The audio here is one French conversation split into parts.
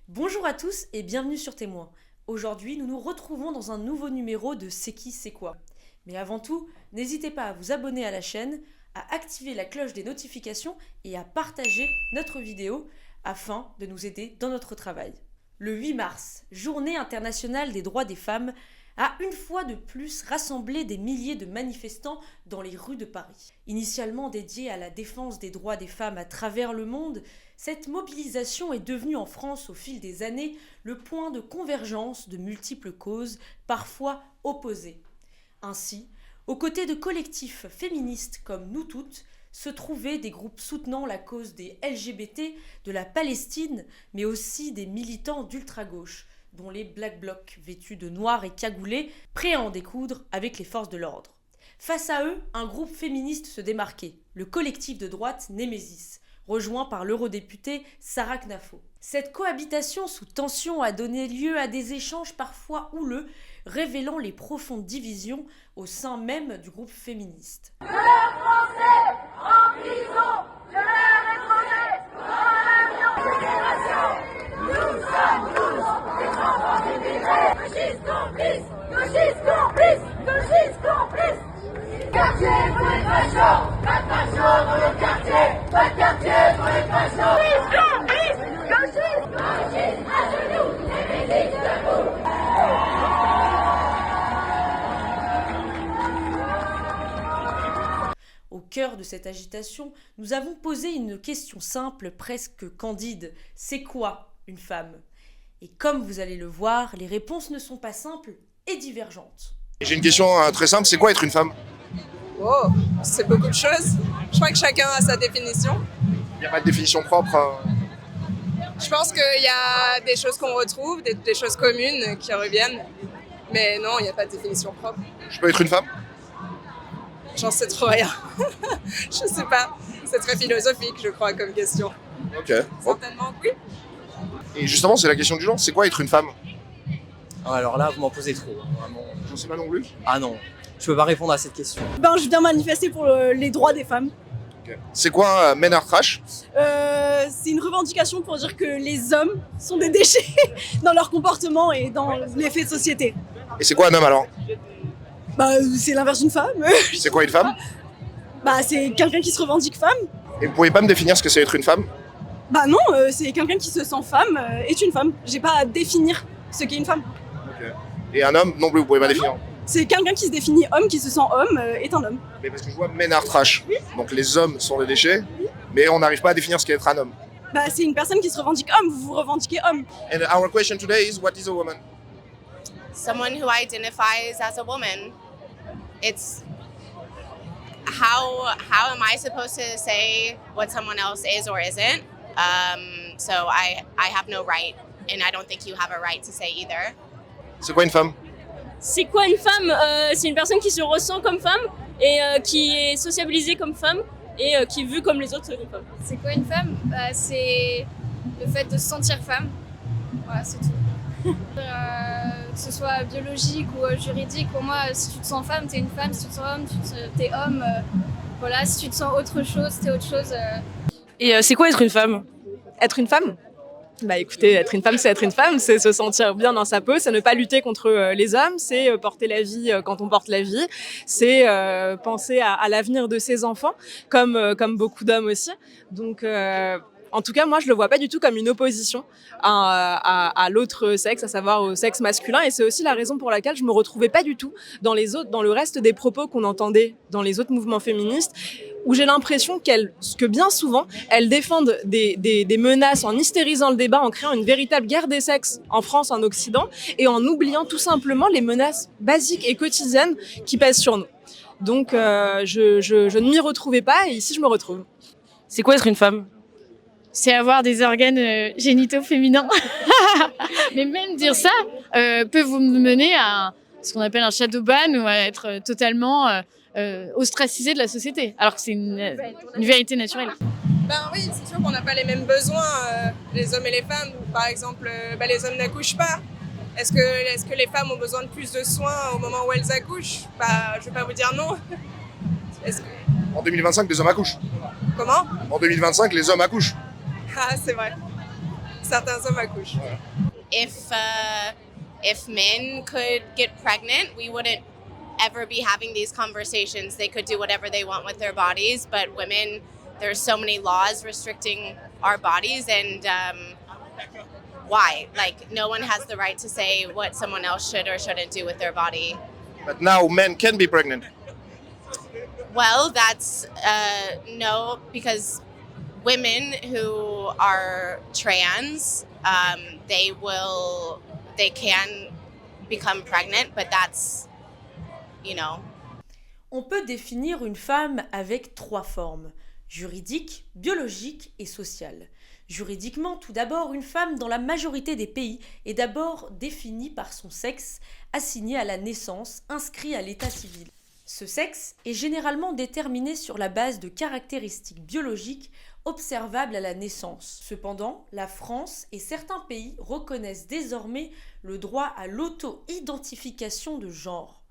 Bonjour à tous et bienvenue sur Témoin. Aujourd'hui, nous nous retrouvons dans un nouveau numéro de C'est qui, c'est quoi. Mais avant tout, n'hésitez pas à vous abonner à la chaîne, à activer la cloche des notifications et à partager notre vidéo afin de nous aider dans notre travail. Le 8 mars, Journée internationale des droits des femmes, a une fois de plus rassemblé des milliers de manifestants dans les rues de Paris. Initialement dédiée à la défense des droits des femmes à travers le monde, cette mobilisation est devenue en France au fil des années le point de convergence de multiples causes, parfois opposées. Ainsi, aux côtés de collectifs féministes comme Nous Toutes, se trouvaient des groupes soutenant la cause des LGBT, de la Palestine, mais aussi des militants d'ultra-gauche, dont les Black Blocs, vêtus de noir et cagoulés, prêts à en découdre avec les forces de l'ordre. Face à eux, un groupe féministe se démarquait, le collectif de droite Némésis, rejoint par l'eurodéputée Sarah Knafo. Cette cohabitation sous tension a donné lieu à des échanges parfois houleux, révélant les profondes divisions au sein même du groupe féministe. De leurs Français en prison, de leurs étrangers dans l'avion. Génération, nous sommes tous des enfants d'immigrés. Gauchistes complices, gauchistes complices, gauchistes complices. Quartier pour les fachos, pas de fachos dans le quartier, pas de quartier pour les fachos. Gauchistes complices, gauchistes, gauchistes à genoux, les milices debout. Au cœur de cette agitation, nous avons posé une question simple, presque candide. C'est quoi une femme ? Et comme vous allez le voir, les réponses ne sont pas simples et divergentes. J'ai une question très simple, c'est quoi être une femme ? Oh, c'est beaucoup de choses. Je crois que chacun a sa définition. Il n'y a pas de définition propre. Je pense qu'il y a des choses qu'on retrouve, des choses communes qui reviennent. Mais non, il n'y a pas de définition propre. Je peux être une femme ? J'en sais trop rien. Je sais pas. C'est très philosophique, je crois, comme question. Ok. Bon. Certainement, oui. Et justement, c'est la question du genre, c'est quoi être une femme ? Alors là, vous m'en posez trop, vraiment. Je ne sais pas non plus. Ah non, je peux pas répondre à cette question. Je viens manifester pour les droits des femmes. Okay. C'est quoi Men Are Trash ? C'est une revendication pour dire que les hommes sont des déchets dans leur comportement et dans les faits de société. Et c'est quoi un homme alors ? C'est l'inverse d'une femme. C'est quoi une femme ? C'est quelqu'un qui se revendique femme. Et vous pouvez pas me définir ce que c'est être une femme ? Non, c'est quelqu'un qui se sent femme est une femme. J'ai pas à définir ce qu'est une femme. Okay. Et un homme non plus, vous pouvez pas définir ? C'est quelqu'un qui se définit homme, qui se sent homme, est un homme. Mais parce que je vois Men Are Trash. Donc les hommes sont des déchets, mais on n'arrive pas à définir ce qu'est être un homme. C'est une personne qui se revendique homme, vous vous revendiquez homme. And our question today is, what is a woman ? Someone who identifies as a woman. It's how am I supposed to say what someone else is or isn't? So I have no right, and I don't think you have a right to say either. C'est quoi une femme ? C'est quoi une femme ? C'est une personne qui se ressent comme femme et qui est sociabilisée comme femme et qui est vue comme les autres comme femme. C'est quoi une femme ? C'est le fait de se sentir femme. Voilà, c'est tout. Que ce soit biologique ou juridique, pour moi, si tu te sens femme, t'es une femme. Si tu te sens homme, t'es homme. Voilà, si tu te sens autre chose, t'es autre chose. Et c'est quoi être une femme ? Être une femme ? Écoutez, être une femme, c'est se sentir bien dans sa peau, c'est ne pas lutter contre les hommes, c'est porter la vie quand on porte la vie, c'est penser à l'avenir de ses enfants, comme beaucoup d'hommes aussi. Donc, en tout cas, moi, je le vois pas du tout comme une opposition à l'autre sexe, à savoir au sexe masculin. Et c'est aussi la raison pour laquelle je me retrouvais pas du tout dans le reste des propos qu'on entendait dans les autres mouvements féministes, où j'ai l'impression que bien souvent, elles défendent des menaces en hystérisant le débat, en créant une véritable guerre des sexes en France, en Occident, et en oubliant tout simplement les menaces basiques et quotidiennes qui pèsent sur nous. Donc, je ne m'y retrouvais pas, et ici, je me retrouve. C'est quoi être une femme ? C'est avoir des organes génitaux féminins. Mais même dire ça peut vous mener à ce qu'on appelle un shadow ban ou à être totalement ostracisé de la société, alors que c'est une vérité naturelle. Oui, c'est sûr qu'on n'a pas les mêmes besoins, les hommes et les femmes. Par exemple, les hommes n'accouchent pas. Est-ce que les femmes ont besoin de plus de soins au moment où elles accouchent ? Je ne vais pas vous dire non. En 2025, les hommes accouchent. Comment ? En 2025, les hommes accouchent. Ah, c'est vrai. Certains hommes accouchent. If men could get pregnant, we wouldn't ever be having these conversations. They could do whatever they want with their bodies, but women, there's so many laws restricting our bodies, and why? Like, no one has the right to say what someone else should or shouldn't do with their body. But now men can be pregnant. Well, that's no, because women who are trans, they can become pregnant, but that's, you know. On peut définir une femme avec 3 formes: juridique, biologique et sociale. Juridiquement, tout d'abord, une femme dans la majorité des pays est d'abord définie par son sexe, assigné à la naissance, inscrit à l'état civil. Ce sexe est généralement déterminé sur la base de caractéristiques biologiques observables à la naissance. Cependant, la France et certains pays reconnaissent désormais le droit à l'auto-identification de genre.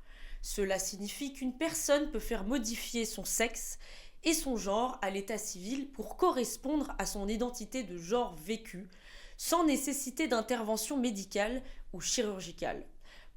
Cela signifie qu'une personne peut faire modifier son sexe et son genre à l'état civil pour correspondre à son identité de genre vécue, sans nécessité d'intervention médicale ou chirurgicale.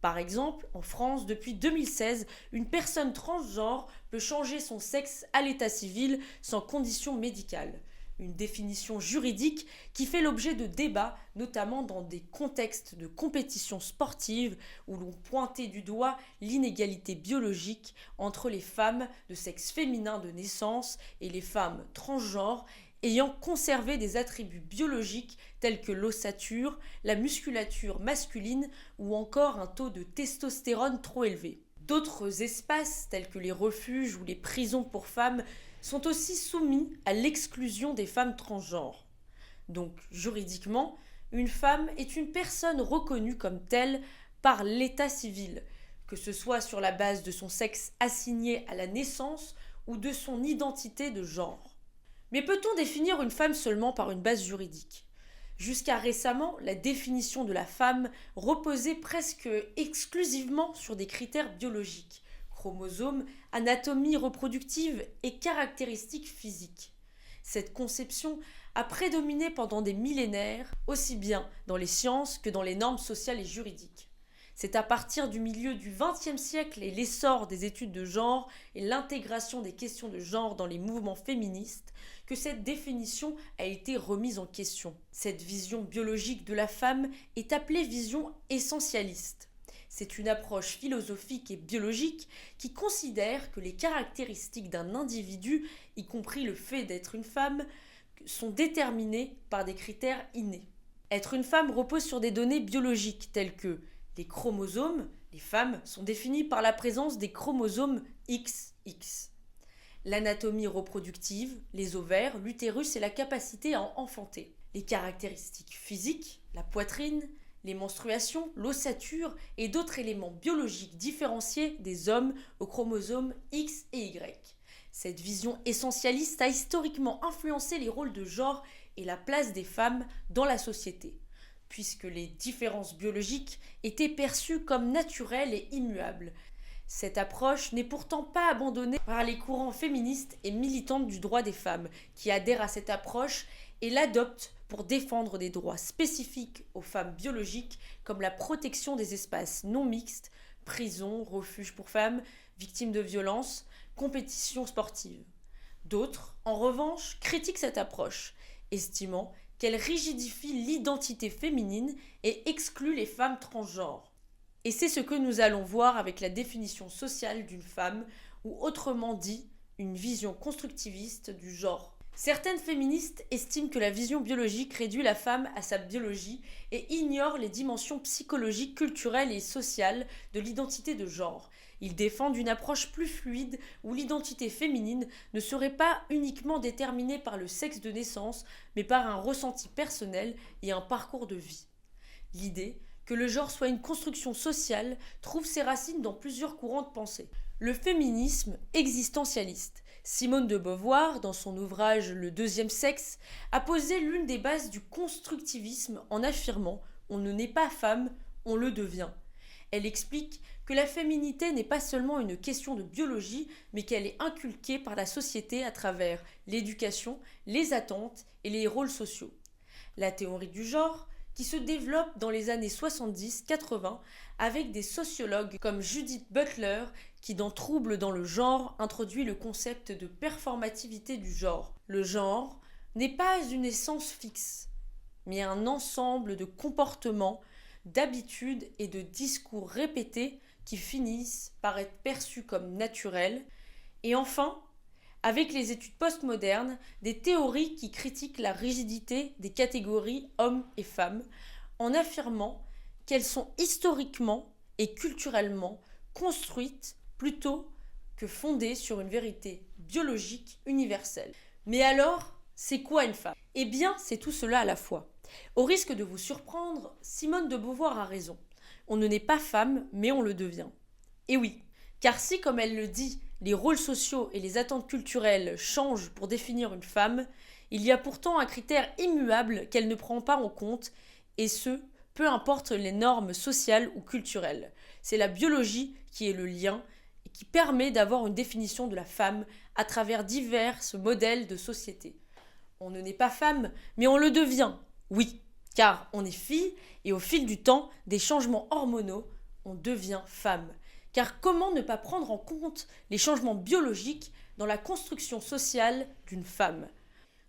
Par exemple, en France, depuis 2016, une personne transgenre peut changer son sexe à l'état civil sans condition médicale. Une définition juridique qui fait l'objet de débats, notamment dans des contextes de compétition sportive où l'on pointait du doigt l'inégalité biologique entre les femmes de sexe féminin de naissance et les femmes transgenres ayant conservé des attributs biologiques tels que l'ossature, la musculature masculine ou encore un taux de testostérone trop élevé. D'autres espaces tels que les refuges ou les prisons pour femmes sont aussi soumis à l'exclusion des femmes transgenres. Donc, juridiquement, une femme est une personne reconnue comme telle par l'état civil, que ce soit sur la base de son sexe assigné à la naissance ou de son identité de genre. Mais peut-on définir une femme seulement par une base juridique ? Jusqu'à récemment, la définition de la femme reposait presque exclusivement sur des critères biologiques, chromosomes, anatomie reproductive et caractéristiques physiques. Cette conception a prédominé pendant des millénaires, aussi bien dans les sciences que dans les normes sociales et juridiques. C'est à partir du milieu du XXe siècle et l'essor des études de genre et l'intégration des questions de genre dans les mouvements féministes que cette définition a été remise en question. Cette vision biologique de la femme est appelée vision essentialiste. C'est une approche philosophique et biologique qui considère que les caractéristiques d'un individu, y compris le fait d'être une femme, sont déterminées par des critères innés. Être une femme repose sur des données biologiques telles que les chromosomes. Les femmes sont définies par la présence des chromosomes XX. L'anatomie reproductive, les ovaires, l'utérus et la capacité à enfanter. Les caractéristiques physiques, la poitrine, les menstruations, l'ossature et d'autres éléments biologiques différenciés des hommes aux chromosomes X et Y. Cette vision essentialiste a historiquement influencé les rôles de genre et la place des femmes dans la société, puisque les différences biologiques étaient perçues comme naturelles et immuables. Cette approche n'est pourtant pas abandonnée par les courants féministes et militantes du droit des femmes, qui adhèrent à cette approche et l'adoptent pour défendre des droits spécifiques aux femmes biologiques comme la protection des espaces non mixtes, prisons, refuges pour femmes, victimes de violences, compétitions sportives. D'autres, en revanche, critiquent cette approche, estimant qu'elle rigidifie l'identité féminine et exclut les femmes transgenres. Et c'est ce que nous allons voir avec la définition sociale d'une femme, ou autrement dit, une vision constructiviste du genre. Certaines féministes estiment que la vision biologique réduit la femme à sa biologie et ignore les dimensions psychologiques, culturelles et sociales de l'identité de genre. Ils défendent une approche plus fluide où l'identité féminine ne serait pas uniquement déterminée par le sexe de naissance, mais par un ressenti personnel et un parcours de vie. L'idée que le genre soit une construction sociale trouve ses racines dans plusieurs courants de pensée. Le féminisme existentialiste. Simone de Beauvoir, dans son ouvrage Le deuxième sexe, a posé l'une des bases du constructivisme en affirmant « on ne naît pas femme, on le devient ». Elle explique que la féminité n'est pas seulement une question de biologie, mais qu'elle est inculquée par la société à travers l'éducation, les attentes et les rôles sociaux. La théorie du genre, qui se développe dans les années 70-80 avec des sociologues comme Judith Butler qui, dans Troubles dans le genre, introduit le concept de performativité du genre. Le genre n'est pas une essence fixe, mais un ensemble de comportements, d'habitudes et de discours répétés qui finissent par être perçus comme naturels. Et enfin, avec les études postmodernes, des théories qui critiquent la rigidité des catégories hommes et femmes en affirmant qu'elles sont historiquement et culturellement construites plutôt que fondées sur une vérité biologique universelle. Mais alors, c'est quoi une femme ? Eh bien, c'est tout cela à la fois. Au risque de vous surprendre, Simone de Beauvoir a raison. On ne naît pas femme, mais on le devient. Et oui, car si, comme elle le dit, les rôles sociaux et les attentes culturelles changent pour définir une femme, il y a pourtant un critère immuable qu'elle ne prend pas en compte, et ce, peu importe les normes sociales ou culturelles. C'est la biologie qui est le lien et qui permet d'avoir une définition de la femme à travers divers modèles de société. On ne naît pas femme, mais on le devient, oui, car on est fille et au fil du temps, des changements hormonaux, on devient femme. Car comment ne pas prendre en compte les changements biologiques dans la construction sociale d'une femme ?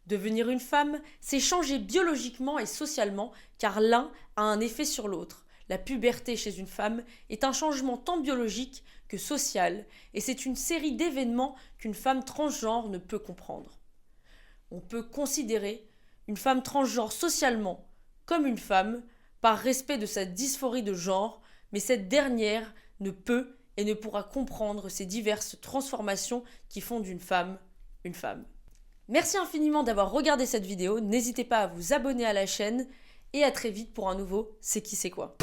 Devenir une femme, c'est changer biologiquement et socialement, car l'un a un effet sur l'autre. La puberté chez une femme est un changement tant biologique que social, et c'est une série d'événements qu'une femme transgenre ne peut comprendre. On peut considérer une femme transgenre socialement comme une femme, par respect de sa dysphorie de genre, mais cette dernière ne peut et ne pourra comprendre ces diverses transformations qui font d'une femme une femme. Merci infiniment d'avoir regardé cette vidéo, n'hésitez pas à vous abonner à la chaîne et à très vite pour un nouveau C'est qui c'est quoi.